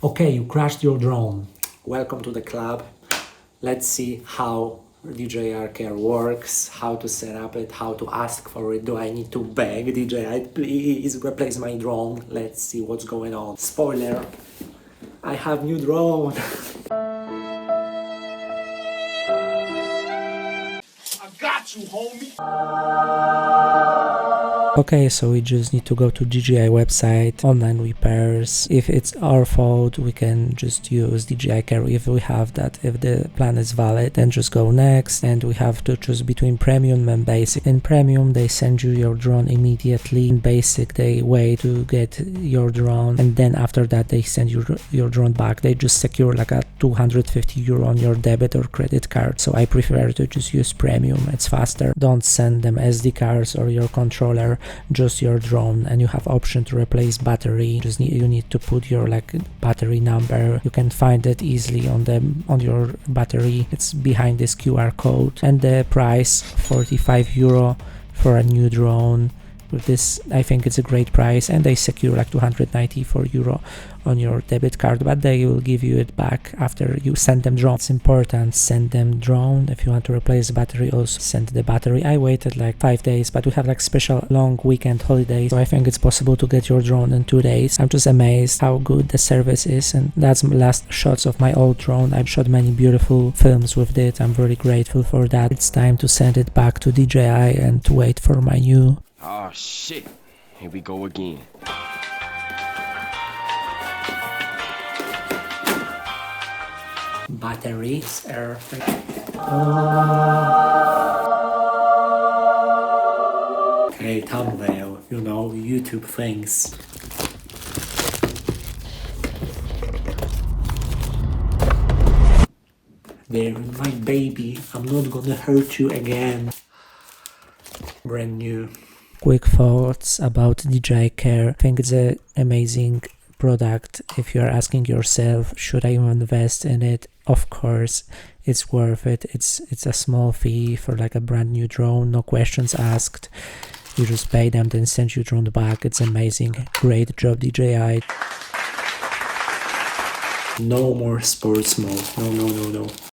Okay, you crashed your drone. Welcome to the club. Let's see how DJI Care works, how to set up it, how to ask for it. Do I need to beg DJI, please replace my drone? Let's see what's going on. Spoiler, I have new drone. I got you, homie. Okay, so we just need to go to DJI website, online repairs. If it's our fault, we can just use DJI Care if we have that. If the plan is valid, then just go next, and we have to choose between premium and basic. In premium, they send you your drone immediately. In basic, they wait to get your drone, and then after that, they send you your drone back. They just secure like a €250 on your debit or credit card. So I prefer to just use premium. It's faster. Don't send them SD cards or your controller, just your drone, and you have option to replace battery. You need to put your battery number. You can find it easily on your battery. It's behind this QR code, and the price €45 for a new drone. With this, I think it's a great price, and they secure like €294 on your debit card, but they will give you it back after you send them drone. It's important, send them drone. If you want to replace the battery, also send the battery. I waited like 5 days, but we have like special long weekend holidays, so I think it's possible to get your drone in 2 days. I'm just amazed how good the service is, and that's my last shots of my old drone. I've shot many beautiful films with it. I'm very grateful for that. It's time to send it back to DJI and to wait for my new. Oh shit, here we go again. Batteries are okay, thumbnail, YouTube things. There, my baby, I'm not gonna hurt you again. Brand new. Quick thoughts about DJI Care. I think it's an amazing product. If you're asking yourself, should I invest in it? Of course, it's worth it. It's a small fee for like a brand new drone, no questions asked. You just pay them, then send your drone back. It's amazing. Great job, DJI. No more sports mode. No.